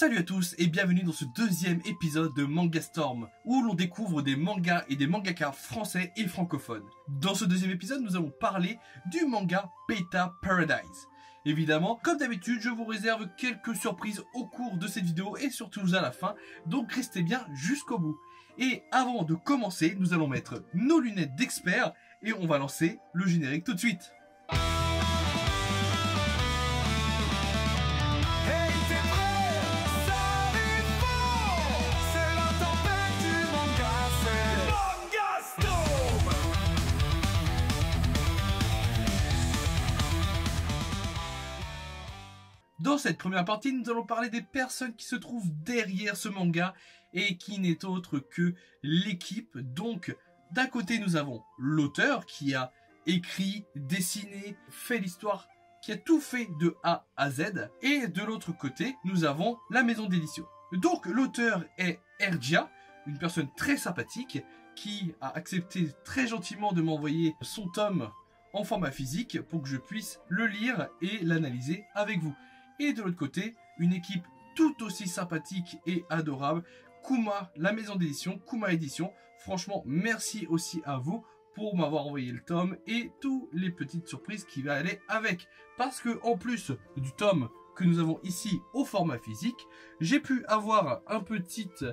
Salut à tous et bienvenue dans ce deuxième épisode de Manga Storm, où l'on découvre des mangas et des mangakas français et francophones. Dans ce deuxième épisode, nous allons parler du manga Beta Paradise. Évidemment, comme d'habitude, je vous réserve quelques surprises au cours de cette vidéo et surtout à la fin, donc restez bien jusqu'au bout. Et avant de commencer, nous allons mettre nos lunettes d'expert et on va lancer le générique tout de suite. Dans cette première partie, nous allons parler des personnes qui se trouvent derrière ce manga et qui n'est autre que l'équipe. Donc, d'un côté, nous avons l'auteur qui a écrit, dessiné, fait l'histoire, qui a tout fait de A à Z. Et de l'autre côté, nous avons la maison d'édition. Donc, l'auteur est Ergia, une personne très sympathique qui a accepté très gentiment de m'envoyer son tome en format physique pour que je puisse le lire et l'analyser avec vous. Et de l'autre côté, une équipe tout aussi sympathique et adorable, Kuma, la maison d'édition, Kuma Édition. Franchement, merci aussi à vous pour m'avoir envoyé le tome et toutes les petites surprises qui vont aller avec. Parce que en plus du tome que nous avons ici au format physique, j'ai pu avoir une petite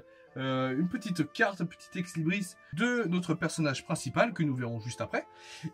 carte, un petit ex-libris de notre personnage principal que nous verrons juste après.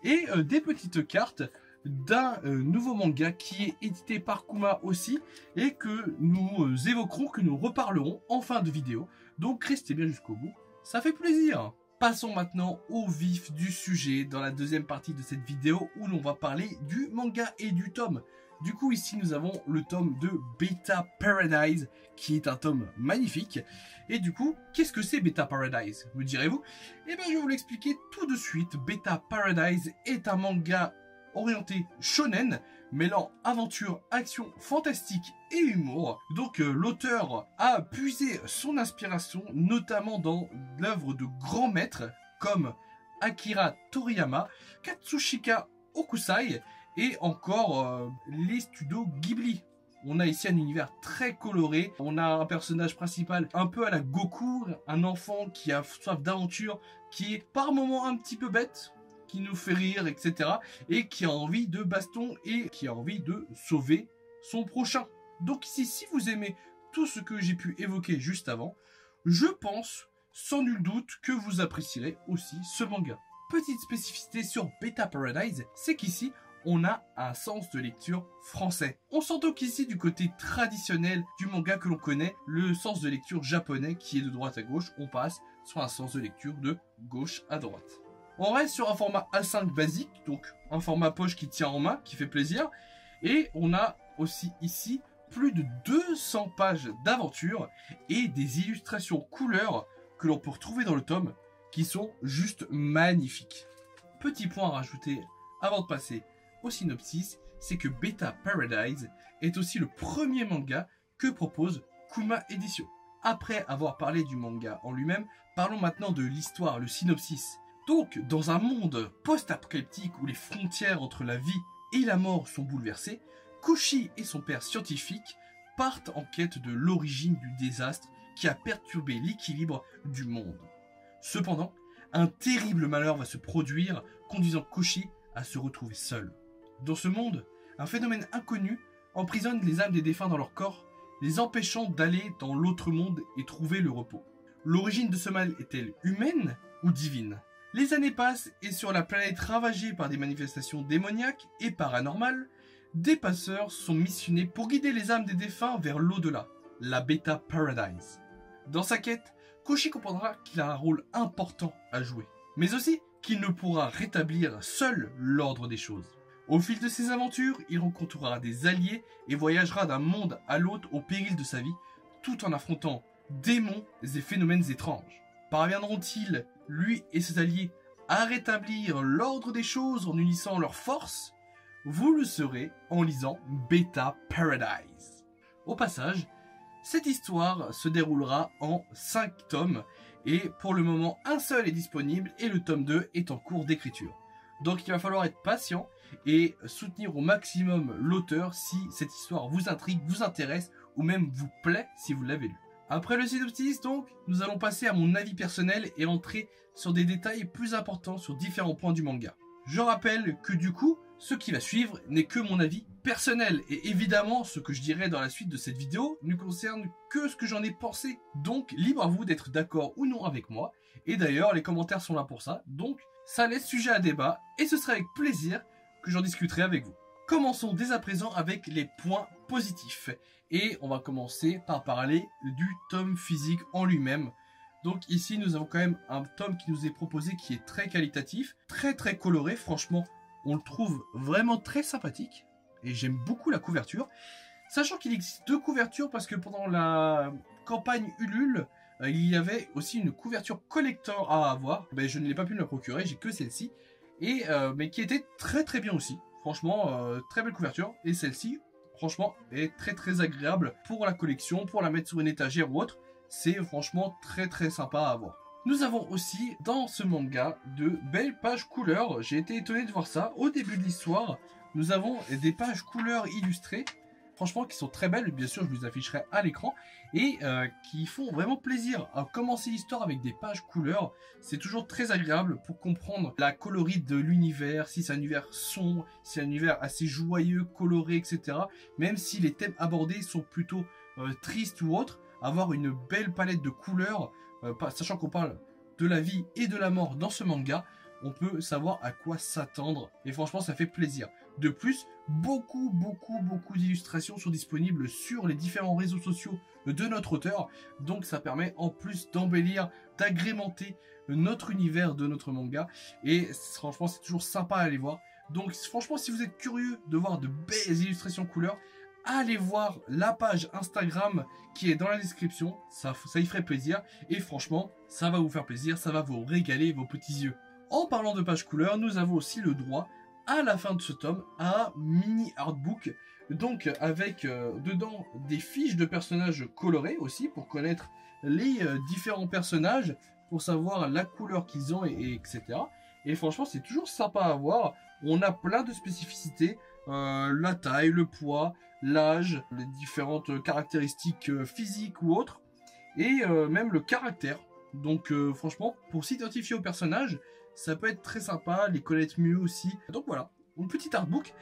Et des petites cartes d'un nouveau manga qui est édité par Kuma aussi et que nous évoquerons, que nous reparlerons en fin de vidéo. Donc restez bien jusqu'au bout, ça fait plaisir. Passons maintenant au vif du sujet dans la deuxième partie de cette vidéo où l'on va parler du manga et du tome. Du coup ici nous avons le tome de Beta Paradise qui est un tome magnifique. Et du coup, qu'est-ce que c'est Beta Paradise, me direz-vous? Eh bien je vais vous l'expliquer tout de suite. Beta Paradise est un manga orienté shonen, mêlant aventure, action, fantastique et humour. Donc l'auteur a puisé son inspiration notamment dans l'œuvre de grands maîtres comme Akira Toriyama, Katsushika Hokusai et encore les studios Ghibli. On a ici un univers très coloré, on a un personnage principal un peu à la Goku, un enfant qui a soif d'aventure, qui est par moments un petit peu bête, qui nous fait rire, etc. et qui a envie de baston et qui a envie de sauver son prochain. Donc ici, si vous aimez tout ce que j'ai pu évoquer juste avant, je pense sans nul doute que vous apprécierez aussi ce manga. Petite spécificité sur Beta Paradise, c'est qu'ici, on a un sens de lecture français. On s'entend qu'ici du côté traditionnel du manga que l'on connaît, le sens de lecture japonais qui est de droite à gauche, on passe sur un sens de lecture de gauche à droite. On reste sur un format A5 basique, donc un format poche qui tient en main, qui fait plaisir. Et on a aussi ici plus de 200 pages d'aventure et des illustrations couleurs que l'on peut retrouver dans le tome qui sont juste magnifiques. Petit point à rajouter avant de passer au synopsis, c'est que Beta Paradise est aussi le premier manga que propose Kuma Édition. Après avoir parlé du manga en lui-même, parlons maintenant de l'histoire, le synopsis. Donc, dans un monde post-apocalyptique où les frontières entre la vie et la mort sont bouleversées, Koshi et son père scientifique partent en quête de l'origine du désastre qui a perturbé l'équilibre du monde. Cependant, un terrible malheur va se produire, conduisant Koshi à se retrouver seul. Dans ce monde, un phénomène inconnu emprisonne les âmes des défunts dans leur corps, les empêchant d'aller dans l'autre monde et trouver le repos. L'origine de ce mal est-elle humaine ou divine ? Les années passent et sur la planète ravagée par des manifestations démoniaques et paranormales, des passeurs sont missionnés pour guider les âmes des défunts vers l'au-delà, la Beta Paradise. Dans sa quête, Koshi comprendra qu'il a un rôle important à jouer, mais aussi qu'il ne pourra rétablir seul l'ordre des choses. Au fil de ses aventures, il rencontrera des alliés et voyagera d'un monde à l'autre au péril de sa vie, tout en affrontant démons et phénomènes étranges. Parviendront-ils, lui et ses alliés, à rétablir l'ordre des choses en unissant leurs forces? Vous le saurez en lisant Beta Paradise. Au passage, cette histoire se déroulera en 5 tomes et pour le moment un seul est disponible et le tome 2 est en cours d'écriture. Donc il va falloir être patient et soutenir au maximum l'auteur si cette histoire vous intrigue, vous intéresse ou même vous plaît si vous l'avez lu. Après le synopsis donc, nous allons passer à mon avis personnel et entrer sur des détails plus importants sur différents points du manga. Je rappelle que du coup, ce qui va suivre n'est que mon avis personnel et évidemment ce que je dirai dans la suite de cette vidéo ne concerne que ce que j'en ai pensé. Donc libre à vous d'être d'accord ou non avec moi et d'ailleurs les commentaires sont là pour ça, donc ça laisse sujet à débat et ce sera avec plaisir que j'en discuterai avec vous. Commençons dès à présent avec les points positifs et on va commencer par parler du tome physique en lui-même. Donc ici nous avons quand même un tome qui nous est proposé qui est très qualitatif, très coloré, franchement on le trouve vraiment très sympathique et j'aime beaucoup la couverture. Sachant qu'il existe deux couvertures parce que pendant la campagne Ulule, il y avait aussi une couverture collector à avoir. Ben, je ne l'ai pas pu me la procurer, j'ai que celle-ci. Mais qui était très bien aussi. Franchement, très belle couverture. Et celle-ci, franchement, est très agréable pour la collection, pour la mettre sur une étagère ou autre. C'est franchement très sympa à avoir. Nous avons aussi dans ce manga de belles pages couleurs. J'ai été étonné de voir ça. Au début de l'histoire, nous avons des pages couleurs illustrées. Franchement, qui sont très belles. Bien sûr, je vous afficherai à l'écran. Et qui font vraiment plaisir à commencer l'histoire avec des pages couleurs. C'est toujours très agréable pour comprendre la colorite de l'univers. Si c'est un univers sombre, si c'est un univers assez joyeux, coloré, etc. Même si les thèmes abordés sont plutôt tristes ou autres. Avoir une belle palette de couleurs, sachant qu'on parle de la vie et de la mort dans ce manga, on peut savoir à quoi s'attendre et franchement ça fait plaisir. De plus, beaucoup d'illustrations sont disponibles sur les différents réseaux sociaux de notre auteur, donc ça permet en plus d'embellir, d'agrémenter notre univers de notre manga et franchement c'est toujours sympa à aller voir. Donc franchement si vous êtes curieux de voir de belles illustrations couleurs, allez voir la page Instagram qui est dans la description, ça y ferait plaisir et franchement ça va vous faire plaisir, ça va vous régaler vos petits yeux. En parlant de page couleur, nous avons aussi le droit à la fin de ce tome à un mini artbook, donc avec dedans des fiches de personnages colorés aussi pour connaître les différents personnages, pour savoir la couleur qu'ils ont etc. Et franchement c'est toujours sympa à voir, on a plein de spécificités, la taille, le poids, l'âge, les différentes caractéristiques physiques ou autres, et même le caractère. Donc franchement, pour s'identifier au personnage, ça peut être très sympa, les connaître mieux aussi. Donc voilà, une petite artbook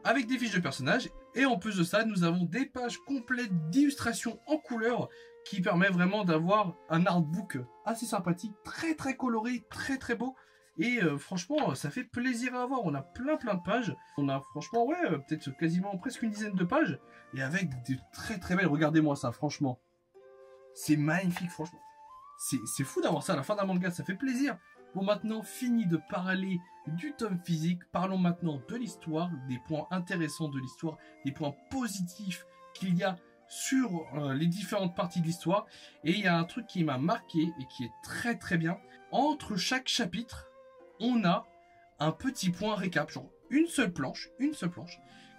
avec des fiches de personnages. Et en plus de ça, nous avons des pages complètes d'illustrations en couleur qui permet vraiment d'avoir un artbook assez sympathique, très coloré, très beau. Et franchement, ça fait plaisir à voir. On a plein de pages. On a franchement, ouais, peut-être quasiment presque une dizaine de pages. Et avec des très belles. Regardez-moi ça, franchement. C'est magnifique, franchement. C'est fou d'avoir ça à la fin d'un manga, ça fait plaisir. Bon, maintenant, fini de parler du tome physique. Parlons maintenant de l'histoire, des points intéressants de l'histoire, des points positifs qu'il y a sur les différentes parties de l'histoire. Et il y a un truc qui m'a marqué et qui est très bien. Entre chaque chapitre, on a un petit point récap, genre une seule planche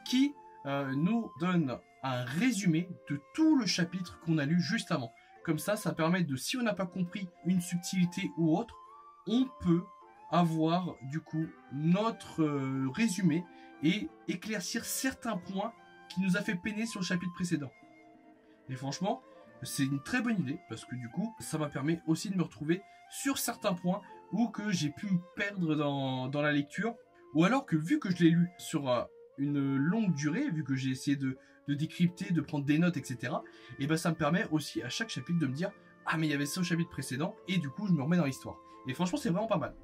qui nous donne un résumé de tout le chapitre qu'on a lu juste avant. Comme ça permet de, si on n'a pas compris une subtilité ou autre, on peut avoir du coup notre résumé et éclaircir certains points qui nous a fait peiner sur le chapitre précédent. Et franchement, c'est une très bonne idée parce que du coup, ça m'a permis aussi de me retrouver sur certains points ou que j'ai pu me perdre dans la lecture, ou alors que vu que je l'ai lu sur une longue durée, vu que j'ai essayé de décrypter, de prendre des notes, etc., et ben ça me permet aussi à chaque chapitre de me dire « Ah mais il y avait ça au chapitre précédent » et du coup je me remets dans l'histoire. Et franchement c'est vraiment pas mal.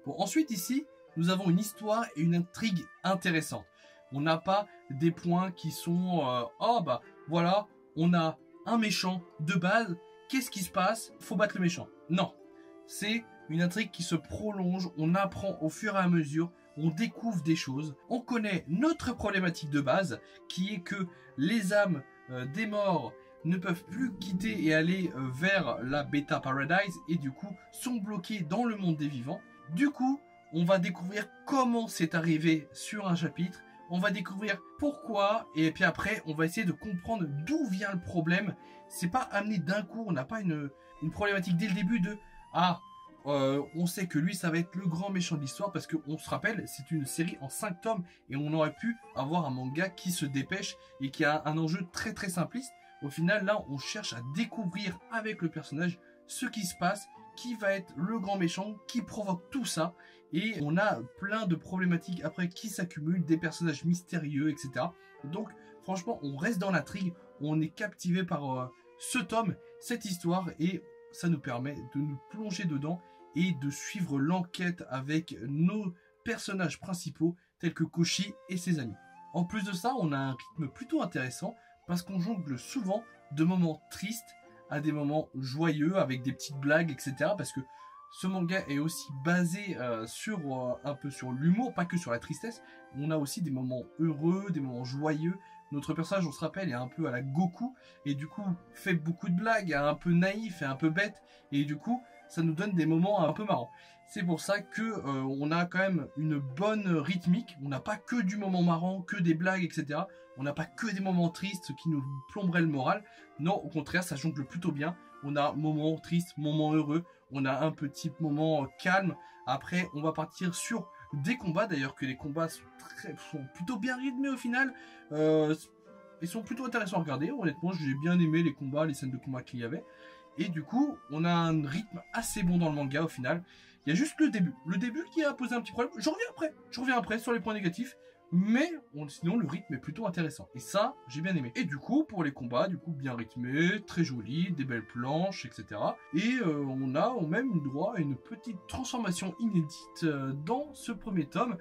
Bon, ensuite ici, nous avons une histoire et une intrigue intéressante. On n'a pas des points qui sont oh bah voilà, on a un méchant de base, qu'est-ce qui se passe? Faut battre le méchant. Non, c'est une intrigue qui se prolonge, on apprend au fur et à mesure, on découvre des choses, on connaît notre problématique de base, qui est que les âmes des morts ne peuvent plus quitter et aller vers la Beta Paradise, et du coup sont bloqués dans le monde des vivants. Du coup, on va découvrir comment c'est arrivé sur un chapitre, on va découvrir pourquoi, et puis après, on va essayer de comprendre d'où vient le problème. C'est pas amené d'un coup, on n'a pas une problématique dès le début de « Ah, on sait que lui, ça va être le grand méchant de l'histoire parce qu'on se rappelle, c'est une série en 5 tomes et on aurait pu avoir un manga qui se dépêche et qui a un enjeu très très simpliste. Au final, là, on cherche à découvrir avec le personnage ce qui se passe, qui va être le grand méchant, qui provoque tout ça. Et on a plein de problématiques après qui s'accumulent, des personnages mystérieux, etc. Donc, franchement, on reste dans l'intrigue, on est captivé par ce tome, cette histoire, et ça nous permet de nous plonger dedans et de suivre l'enquête avec nos personnages principaux, tels que Koshi et ses amis. En plus de ça, on a un rythme plutôt intéressant, parce qu'on jongle souvent de moments tristes à des moments joyeux, avec des petites blagues, etc. Parce que ce manga est aussi basé un peu sur l'humour, pas que sur la tristesse. On a aussi des moments heureux, des moments joyeux. Notre personnage, on se rappelle, est un peu à la Goku, et du coup, fait beaucoup de blagues, est un peu naïf et un peu bête, et du coup, ça nous donne des moments un peu marrants. C'est pour ça que on a quand même une bonne rythmique. On n'a pas que du moment marrant, que des blagues, etc. On n'a pas que des moments tristes qui nous plomberaient le moral. Non, au contraire, ça jongle plutôt bien. On a moments tristes, moments heureux. On a un petit moment calme. Après, on va partir sur des combats. D'ailleurs, que les combats sont plutôt bien rythmés au final. Ils sont plutôt intéressants à regarder. Honnêtement, j'ai bien aimé les combats, les scènes de combat qu'il y avait. Et du coup, on a un rythme assez bon dans le manga au final. Il y a juste le début qui a posé un petit problème. Je reviens après sur les points négatifs. Mais sinon, le rythme est plutôt intéressant. Et ça, j'ai bien aimé. Et du coup, pour les combats, bien rythmés, très jolis, des belles planches, etc. Et on a même eu droit à une petite transformation inédite dans ce premier tome.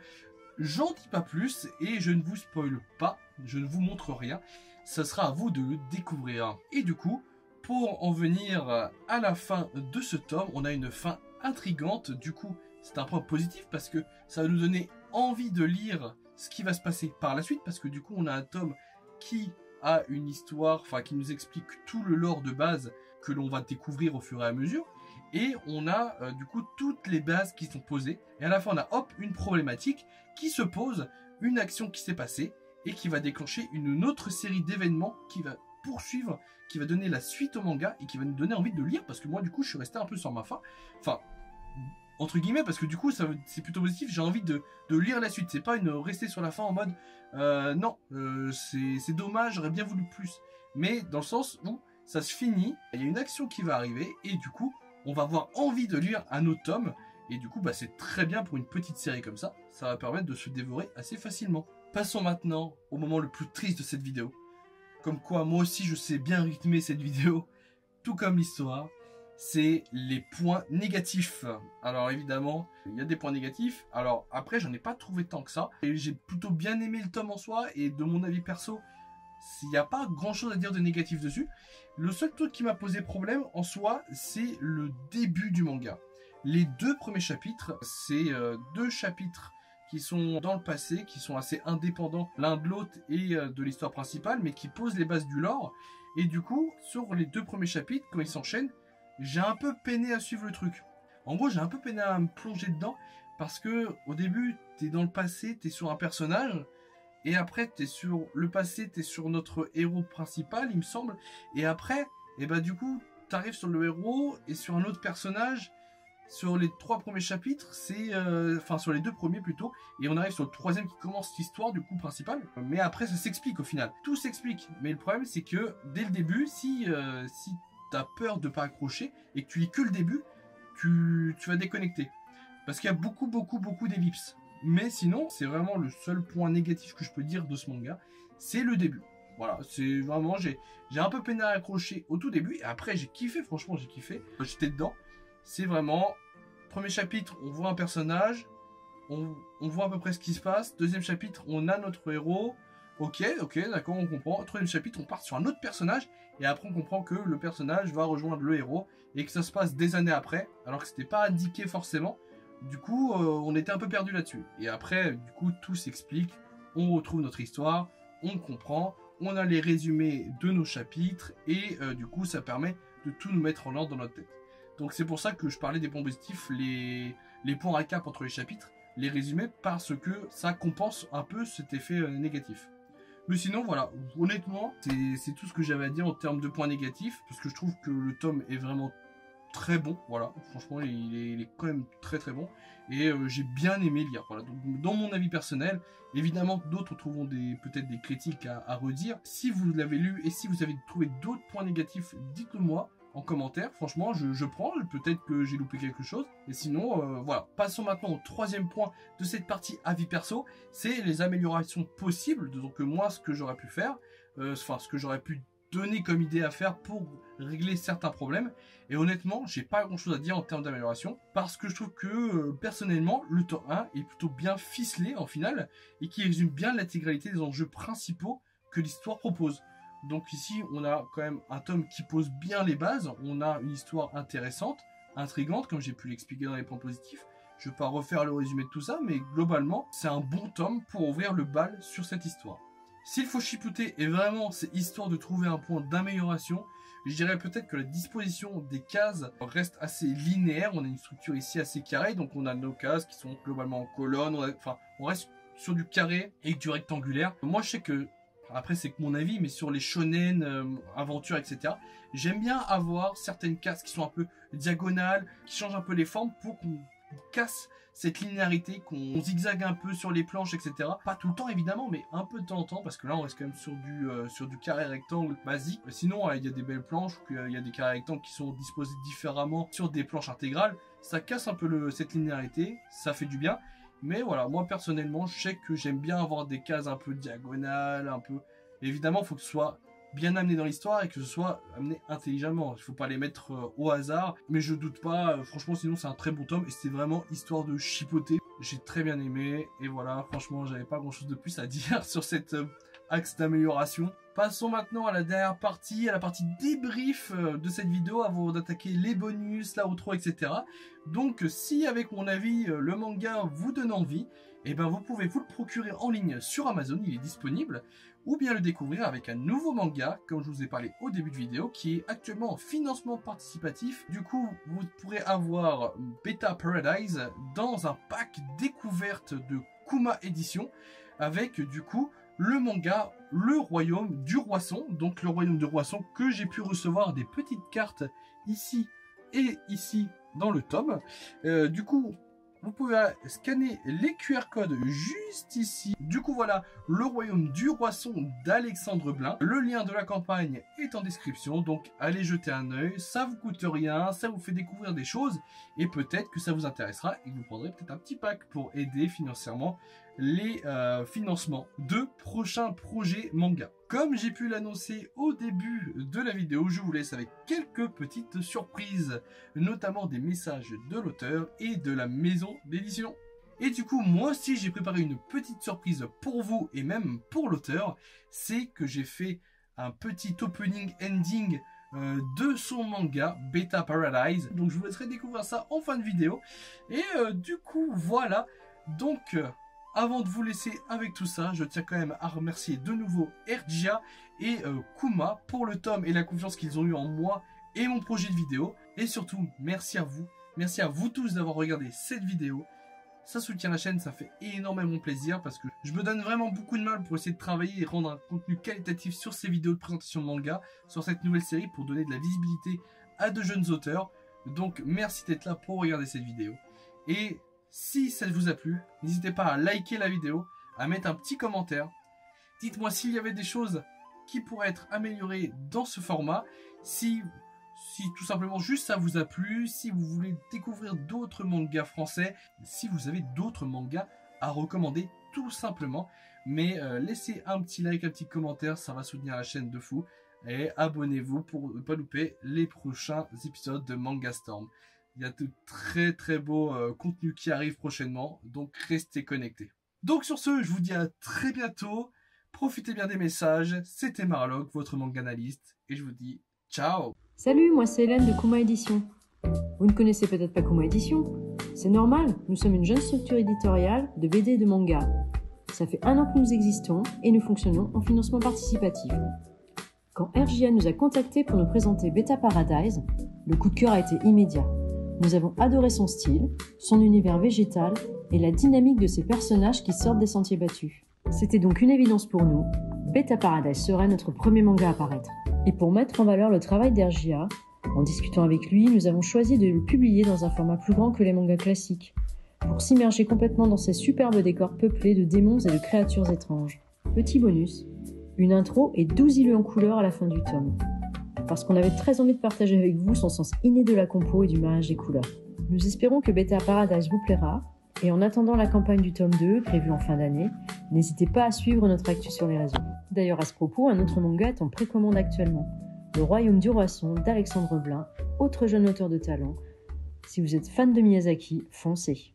J'en dis pas plus et je ne vous spoile pas, je ne vous montre rien. Ça sera à vous de le découvrir. Et du coup, pour en venir à la fin de ce tome, on a une fin intrigante. Du coup, c'est un point positif parce que ça va nous donner envie de lire ce qui va se passer par la suite. Parce que du coup, on a un tome qui a une histoire, enfin qui nous explique tout le lore de base que l'on va découvrir au fur et à mesure. Et on a du coup toutes les bases qui sont posées. Et à la fin, on a hop, une problématique qui se pose, une action qui s'est passée et qui va déclencher une autre série d'événements qui va poursuivre, qui va donner la suite au manga et qui va nous donner envie de le lire parce que moi du coup je suis resté un peu sur ma faim. Enfin, entre guillemets, parce que du coup c'est plutôt positif, j'ai envie de lire la suite. C'est pas rester sur la fin en mode non, c'est dommage, j'aurais bien voulu plus. Mais dans le sens où ça se finit, il y a une action qui va arriver et du coup on va avoir envie de lire un autre tome. Et du coup, c'est très bien pour une petite série comme ça. Ça va permettre de se dévorer assez facilement. Passons maintenant au moment le plus triste de cette vidéo. Comme quoi, moi aussi, je sais bien rythmer cette vidéo. Tout comme l'histoire. C'est les points négatifs. Alors évidemment, il y a des points négatifs. Alors après, j'en ai pas trouvé tant que ça. Et j'ai plutôt bien aimé le tome en soi. Et de mon avis perso, il n'y a pas grand chose à dire de négatif dessus. Le seul truc qui m'a posé problème en soi, c'est le début du manga. Les 2 premiers chapitres, c'est 2 chapitres qui sont dans le passé, qui sont assez indépendants l'un de l'autre et de l'histoire principale, mais qui posent les bases du lore. Et du coup, sur les 2 premiers chapitres, quand ils s'enchaînent, j'ai un peu peiné à suivre le truc. En gros, j'ai un peu peiné à me plonger dedans, parce que au début, t'es dans le passé, t'es sur un personnage, et après, t'es sur le passé, t'es sur notre héros principal, il me semble, et après, et du coup, t'arrives sur le héros et sur un autre personnage. Sur les 3 premiers chapitres, enfin sur les 2 premiers plutôt, et on arrive sur le 3e qui commence l'histoire du coup principale. Mais après ça s'explique au final, tout s'explique. Mais le problème c'est que dès le début, si t'as peur de pas accrocher et que tu lis que le début, tu vas déconnecter. Parce qu'il y a beaucoup d'ellipses. Mais sinon, c'est vraiment le seul point négatif que je peux dire de ce manga, c'est le début. Voilà, c'est vraiment, j'ai un peu peiné à accrocher au tout début, et après j'ai kiffé, franchement j'ai kiffé, j'étais dedans. C'est vraiment, premier chapitre, on voit un personnage, on voit à peu près ce qui se passe. 2e chapitre, on a notre héros. Ok, d'accord, on comprend. 3e chapitre, on part sur un autre personnage. Et après, on comprend que le personnage va rejoindre le héros. Et que ça se passe des années après, alors que c'était pas indiqué forcément. Du coup, on était un peu perdu là-dessus. Et après, du coup, tout s'explique. On retrouve notre histoire, on comprend. On a les résumés de nos chapitres. Et du coup, ça permet de tout nous mettre en ordre dans notre tête. Donc c'est pour ça que je parlais des points positifs, les points récap entre les chapitres, les résumés, parce que ça compense un peu cet effet négatif. Mais sinon voilà, honnêtement, c'est tout ce que j'avais à dire en termes de points négatifs, parce que je trouve que le tome est vraiment très bon, voilà, franchement il est quand même très très bon, et j'ai bien aimé lire, voilà, donc dans mon avis personnel, évidemment d'autres trouveront peut-être des critiques à redire. Si vous l'avez lu et si vous avez trouvé d'autres points négatifs, dites-le moi en commentaire, franchement je prends, peut-être que j'ai loupé quelque chose, et sinon voilà. Passons maintenant au troisième point de cette partie avis perso, c'est les améliorations possibles, donc moi ce que j'aurais pu faire, enfin ce que j'aurais pu donner comme idée à faire pour régler certains problèmes. Et honnêtement, j'ai pas grand chose à dire en termes d'amélioration, parce que je trouve que personnellement le tome 1 est plutôt bien ficelé en finale et qui résume bien l'intégralité des enjeux principaux que l'histoire propose. Donc ici on a quand même un tome qui pose bien les bases, on a une histoire intéressante, intrigante, comme j'ai pu l'expliquer dans les points positifs. Je ne vais pas refaire le résumé de tout ça, mais globalement c'est un bon tome pour ouvrir le bal sur cette histoire. S'il faut chipoter, et vraiment c'est histoire de trouver un point d'amélioration, je dirais peut-être que la disposition des cases reste assez linéaire. On a une structure ici assez carrée, donc on a nos cases qui sont globalement en colonne, on reste sur du carré et du rectangulaire. Moi je sais que, après c'est que mon avis, mais sur les shonen, aventures, etc., j'aime bien avoir certaines cases qui sont un peu diagonales, qui changent un peu les formes pour qu'on casse cette linéarité, qu'on zigzague un peu sur les planches, etc. Pas tout le temps évidemment, mais un peu de temps en temps, parce que là on reste quand même sur du carré rectangle basique. Sinon il y a des belles planches, il y a des carrés rectangles qui sont disposés différemment sur des planches intégrales. Ça casse un peu cette linéarité, ça fait du bien. Mais voilà, moi personnellement, je sais que j'aime bien avoir des cases un peu diagonales, un peu... Évidemment, il faut que ce soit bien amené dans l'histoire et que ce soit amené intelligemment. Il ne faut pas les mettre au hasard, mais je doute pas, franchement sinon c'est un très bon tome et c'était vraiment histoire de chipoter. J'ai très bien aimé et voilà, franchement j'avais pas grand chose de plus à dire sur cet axe d'amélioration. Passons maintenant à la dernière partie, à la partie débrief de cette vidéo avant d'attaquer les bonus, l'outro, etc. Donc si avec mon avis le manga vous donne envie, et ben vous pouvez vous le procurer en ligne sur Amazon, il est disponible, ou bien le découvrir avec un nouveau manga, comme je vous ai parlé au début de vidéo, qui est actuellement en financement participatif. Du coup, vous pourrez avoir Beta Paradise dans un pack découverte de Kuma Édition, avec du coup le manga Le Royaume du Roisson, donc le Royaume du Roisson que j'ai pu recevoir des petites cartes ici et ici dans le tome. Du coup, vous pouvez scanner les QR codes juste ici. Du coup, voilà, Le Royaume du Roisson d'Alexandre Blin. Le lien de la campagne est en description, donc allez jeter un œil. Ça vous coûte rien, ça vous fait découvrir des choses et peut-être que ça vous intéressera et que vous prendrez peut-être un petit pack pour aider financièrement les financements de prochains projets manga. Comme j'ai pu l'annoncer au début de la vidéo, je vous laisse avec quelques petites surprises, notamment des messages de l'auteur et de la maison d'édition. Et du coup, moi aussi, j'ai préparé une petite surprise pour vous et même pour l'auteur. C'est que j'ai fait un petit opening ending de son manga Beta Paradise. Donc je vous laisserai découvrir ça en fin de vidéo. Et du coup, voilà. Donc... avant de vous laisser avec tout ça, je tiens quand même à remercier de nouveau RGA et Kuma pour le tome et la confiance qu'ils ont eu en moi et mon projet de vidéo. Et surtout, merci à vous tous d'avoir regardé cette vidéo. Ça soutient la chaîne, ça fait énormément plaisir parce que je me donne vraiment beaucoup de mal pour essayer de travailler et rendre un contenu qualitatif sur ces vidéos de présentation de manga, sur cette nouvelle série pour donner de la visibilité à de jeunes auteurs. Donc merci d'être là pour regarder cette vidéo. Et si ça vous a plu, n'hésitez pas à liker la vidéo, à mettre un petit commentaire. Dites-moi s'il y avait des choses qui pourraient être améliorées dans ce format. Si tout simplement juste ça vous a plu, si vous voulez découvrir d'autres mangas français, si vous avez d'autres mangas à recommander tout simplement. Mais laissez un petit like, un petit commentaire, ça va soutenir la chaîne de fou. Et abonnez-vous pour ne pas louper les prochains épisodes de Manga Storm. Il y a de très très beaux contenus qui arrivent prochainement, donc restez connectés. Donc sur ce, je vous dis à très bientôt, profitez bien des messages, c'était Marlock, votre manga analyste, et je vous dis ciao. Salut, moi c'est Hélène de Kuma Édition. Vous ne connaissez peut-être pas Kuma Édition? C'est normal, nous sommes une jeune structure éditoriale de BD et de manga. Ça fait 1 an que nous existons et nous fonctionnons en financement participatif. Quand RJA nous a contactés pour nous présenter Beta Paradise, le coup de cœur a été immédiat. Nous avons adoré son style, son univers végétal et la dynamique de ses personnages qui sortent des sentiers battus. C'était donc une évidence pour nous, Beta Paradise serait notre premier manga à paraître. Et pour mettre en valeur le travail d'RJA, En discutant avec lui, nous avons choisi de le publier dans un format plus grand que les mangas classiques, pour s'immerger complètement dans ces superbes décors peuplés de démons et de créatures étranges. Petit bonus, une intro et 12 îlots en couleur à la fin du tome, parce qu'on avait très envie de partager avec vous son sens inné de la compo et du mariage des couleurs. Nous espérons que Beta Paradise vous plaira, et en attendant la campagne du tome 2, prévue en fin d'année, n'hésitez pas à suivre notre actu sur les réseaux. D'ailleurs, à ce propos, un autre manga est en précommande actuellement, Le Royaume du Roi-Son d'Alexandre Blin, autre jeune auteur de talent. Si vous êtes fan de Miyazaki, foncez.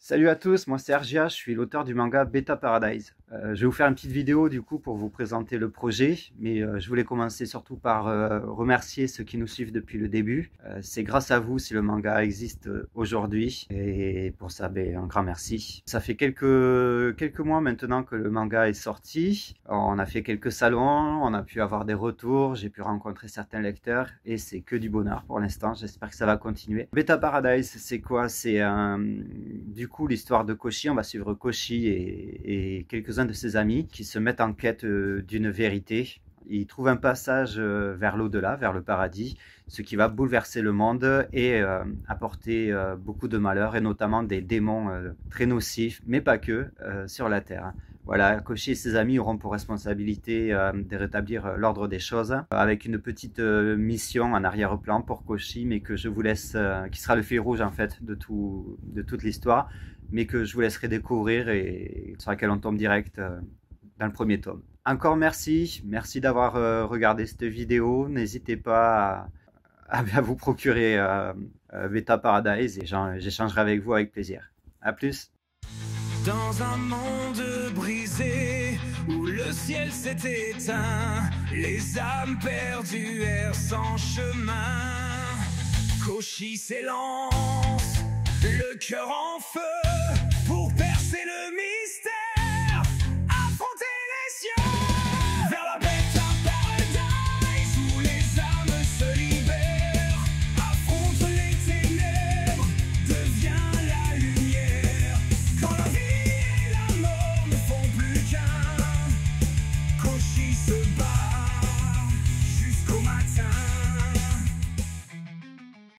Salut à tous, moi c'est Ergia, je suis l'auteur du manga Beta Paradise. Je vais vous faire une petite vidéo du coup pour vous présenter le projet, mais je voulais commencer surtout par remercier ceux qui nous suivent depuis le début. C'est grâce à vous si le manga existe aujourd'hui, et pour ça un grand merci. Ça fait quelques mois maintenant que le manga est sorti, on a fait quelques salons, on a pu avoir des retours, j'ai pu rencontrer certains lecteurs et c'est que du bonheur pour l'instant, j'espère que ça va continuer. Beta Paradise c'est quoi? C'est du coup l'histoire de Koshi, on va suivre Koshi et quelques-uns de ses amis qui se mettent en quête d'une vérité. Ils trouvent un passage vers l'au-delà, vers le paradis, ce qui va bouleverser le monde et apporter beaucoup de malheur, et notamment des démons très nocifs, mais pas que, sur la Terre. Voilà, Koshi et ses amis auront pour responsabilité de rétablir l'ordre des choses, avec une petite mission en arrière-plan pour Koshi, mais que je vous laisse, qui sera le fil rouge en fait de toute l'histoire, mais que je vous laisserai découvrir et sur laquelle on tombe direct dans le premier tome. Encore merci d'avoir regardé cette vidéo. N'hésitez pas à vous procurer Beta Paradise et j'échangerai avec vous avec plaisir. À plus. Dans un monde brisé où le ciel s'est éteint, les âmes perdues errent sans chemin. Koshi s'élance, le cœur en feu pour percer le mur.